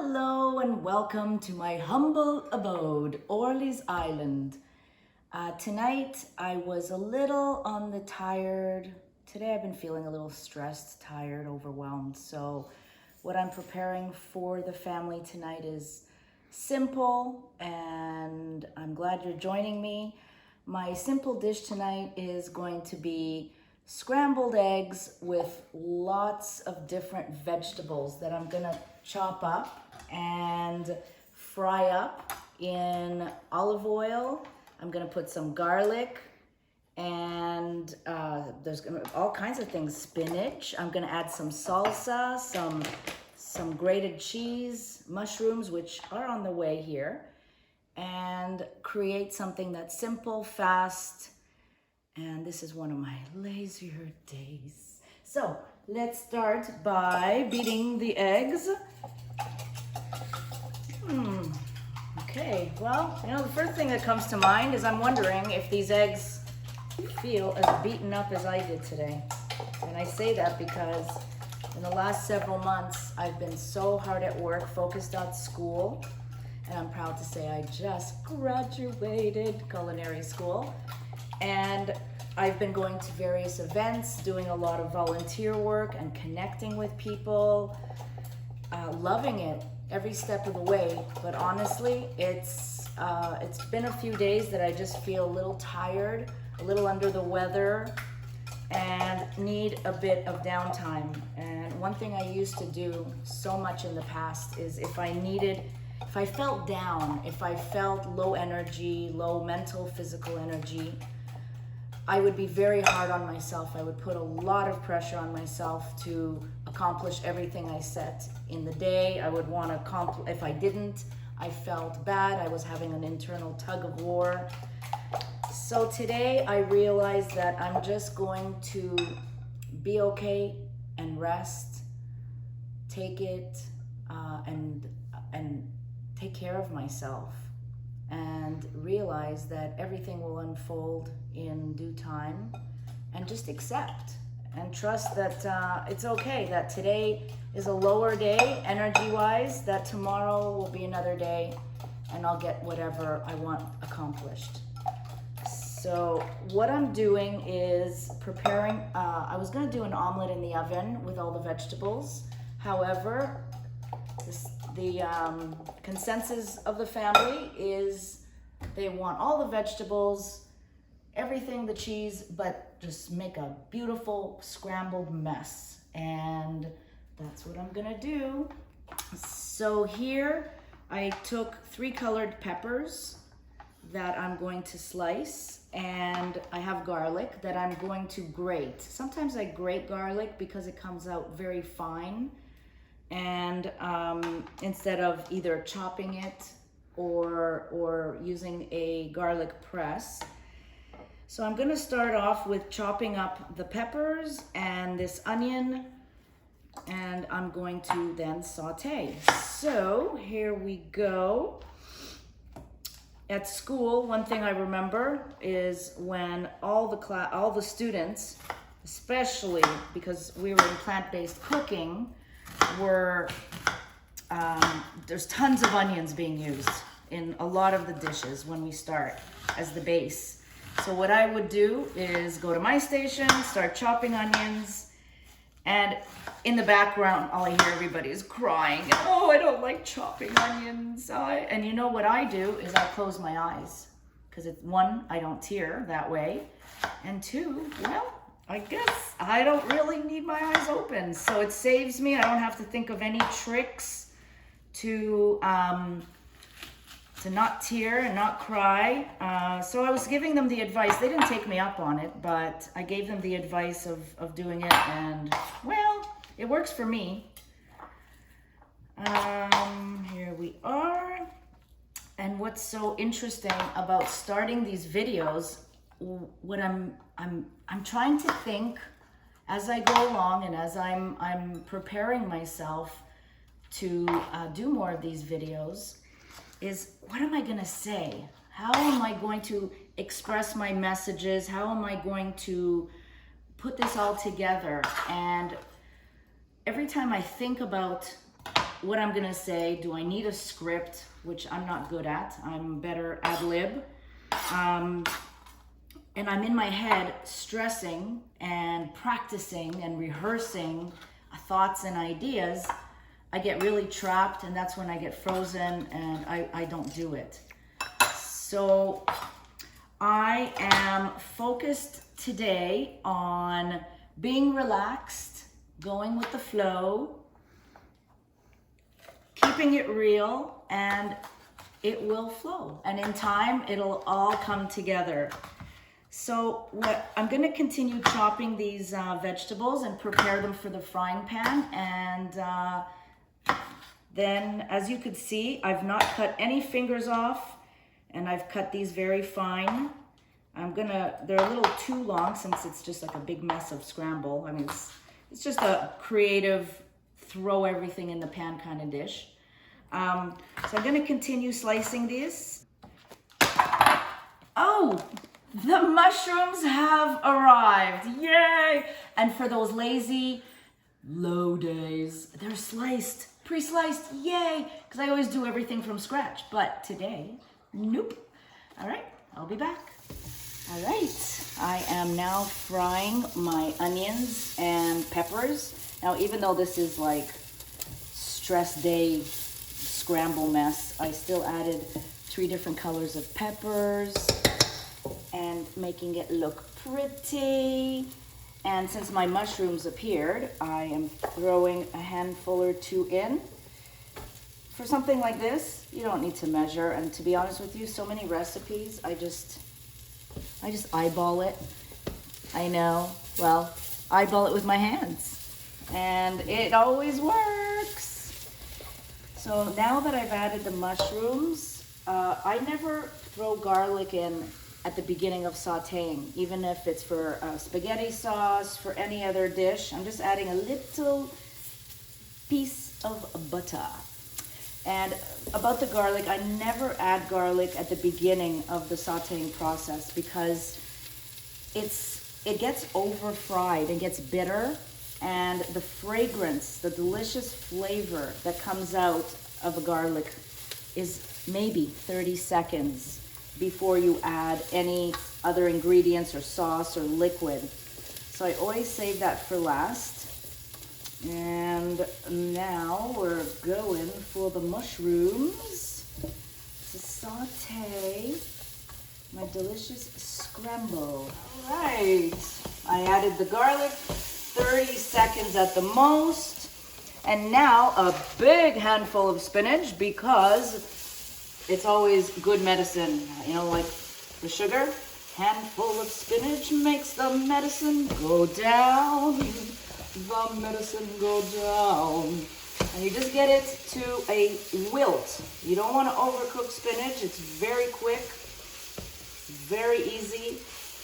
Hello and welcome to my humble abode, Orleans Island. Tonight I was a little on the tired. Today I've been feeling a little stressed, tired, overwhelmed. So what I'm preparing for the family tonight is simple, and I'm glad you're joining me. My simple dish tonight is going to be scrambled eggs with lots of different vegetables that I'm gonna chop up and fry up in olive oil. I'm gonna put some garlic and there's gonna be all kinds of things, spinach. I'm gonna add some salsa, some grated cheese, mushrooms, which are on the way here, and create something that's simple, fast, and this is one of my lazier days. So let's start by beating the eggs. Okay, well, the first thing that comes to mind is I'm wondering if these eggs feel as beaten up as I did today. And I say that because in the last several months, I've been so hard at work, focused on school, and I'm proud to say I just graduated culinary school. And I've been going to various events, doing a lot of volunteer work and connecting with people, loving it every step of the way. But honestly, it's been a few days that I just feel a little tired, a little under the weather, and need a bit of downtime. And one thing I used to do so much in the past is if I felt down, if I felt low energy, low mental, physical energy, I would be very hard on myself. I would put a lot of pressure on myself to accomplish everything I set in the day. I would want to accomplish. If I didn't, I felt bad. I was having an internal tug of war. So today I realized that I'm just going to be okay and rest, take it, and take care of myself, and realize that everything will unfold in due time, and just accept and trust that it's okay, that today is a lower day energy-wise, that tomorrow will be another day and I'll get whatever I want accomplished. So what I'm doing is preparing, I was gonna do an omelet in the oven with all the vegetables. However, the consensus of the family is they want all the vegetables, everything, the cheese, but just make a beautiful scrambled mess. And that's what I'm gonna do. So here I took 3 colored peppers that I'm going to slice, and I have garlic that I'm going to grate. Sometimes I grate garlic because it comes out very fine, and instead of either chopping it or using a garlic press. So I'm gonna start off with chopping up the peppers and this onion, and I'm going to then saute. So here we go. At school, one thing I remember is when all the students, especially because we were in plant-based cooking, there's tons of onions being used in a lot of the dishes when we start as the base. So what I would do is go to my station, start chopping onions, and in the background, all I hear everybody is crying, oh, I don't like chopping onions. And you know what I do is I close my eyes, because it's 1, I don't tear that way, and 2, well, I guess I don't really need my eyes open. So it saves me. I don't have to think of any tricks to not tear and not cry. So I was giving them the advice. They didn't take me up on it, but I gave them the advice of doing it, and well, it works for me. Here we are. And what's so interesting about starting these videos, what I'm trying to think as I go along, and as I'm preparing myself to do more of these videos, is what am I gonna say? How am I going to express my messages? How am I going to put this all together? And every time I think about what I'm gonna say. Do I need a script? Which I'm not good at. I'm better ad lib. And I'm in my head stressing and practicing and rehearsing thoughts and ideas. I get really trapped, and that's when I get frozen and I don't do it. So I am focused today on being relaxed, going with the flow, keeping it real, and it will flow. And in time, it'll all come together. So I'm gonna continue chopping these vegetables and prepare them for the frying pan. And then, as you could see, I've not cut any fingers off, and I've cut these very fine. They're a little too long since it's just like a big mess of scramble. I mean, it's just a creative, throw everything in the pan kind of dish. So I'm gonna continue slicing these. Oh, the mushrooms have arrived, yay! And for those lazy, low days, they're sliced, pre-sliced, yay! Because I always do everything from scratch, but today, nope. All right, I'll be back. All right, I am now frying my onions and peppers. Now, even though this is like stress day scramble mess, I still added 3 different colors of peppers and making it look pretty. And since my mushrooms appeared, I am throwing a handful or 2 in. For something like this, you don't need to measure. And to be honest with you, so many recipes, I just eyeball it. I know, well, eyeball it with my hands. And it always works. So now that I've added the mushrooms, I never throw garlic in at the beginning of sauteing, even if it's for spaghetti sauce, for any other dish. I'm just adding a little piece of butter. And about the garlic, I never add garlic at the beginning of the sauteing process because it gets over fried and gets bitter, and the fragrance, the delicious flavor that comes out of a garlic is maybe 30 seconds before you add any other ingredients or sauce or liquid. So I always save that for last. And now we're going for the mushrooms to saute my delicious scramble. All right, I added the garlic, 30 seconds at the most. And now a big handful of spinach because it's always good medicine. You know, like the sugar, handful of spinach makes the medicine go down. The medicine go down. And you just get it to a wilt. You don't want to overcook spinach. It's very quick, very easy.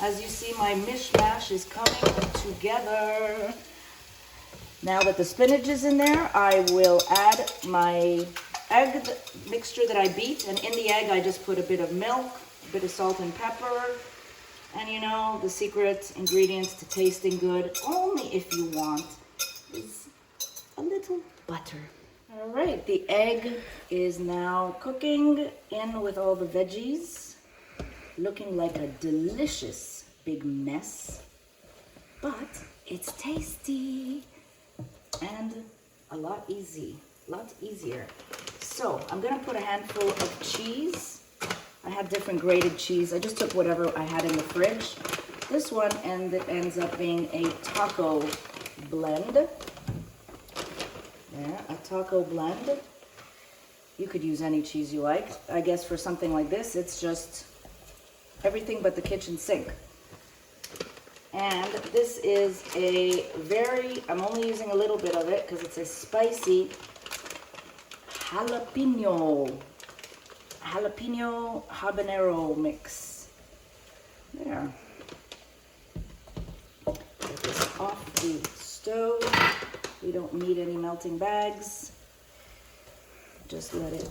As you see, my mishmash is coming together. Now that the spinach is in there, I will add my egg mixture that I beat. And in the egg, I just put a bit of milk, a bit of salt and pepper. And you know, the secret ingredients to tasting good, only if you want, is a little butter. All right, the egg is now cooking in with all the veggies, looking like a delicious big mess, but it's tasty and a lot easier. So I'm gonna put a handful of cheese. I have different grated cheese. I just took whatever I had in the fridge. This one ends up being a taco blend. Yeah, a taco blend. You could use any cheese you like. I guess for something like this, it's just everything but the kitchen sink. And this is I'm only using a little bit of it because it's a spicy jalapeno habanero mix. There. Get this off the stove. We don't need any melting bags. Just let it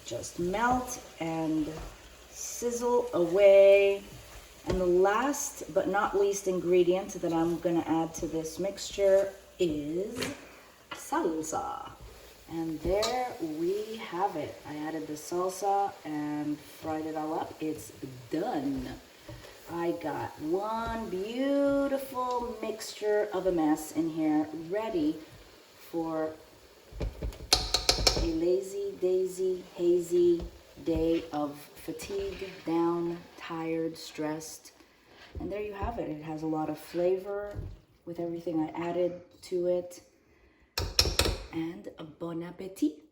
just melt and sizzle away. And the last but not least ingredient that I'm going to add to this mixture is salsa. And there we have it. I added the salsa and fried it all up. It's done. I got one beautiful mixture of a mess in here, ready for a lazy, daisy, hazy day of fatigue, down, tired, stressed. And there you have it. It has a lot of flavor with everything I added to it. And bon appetit.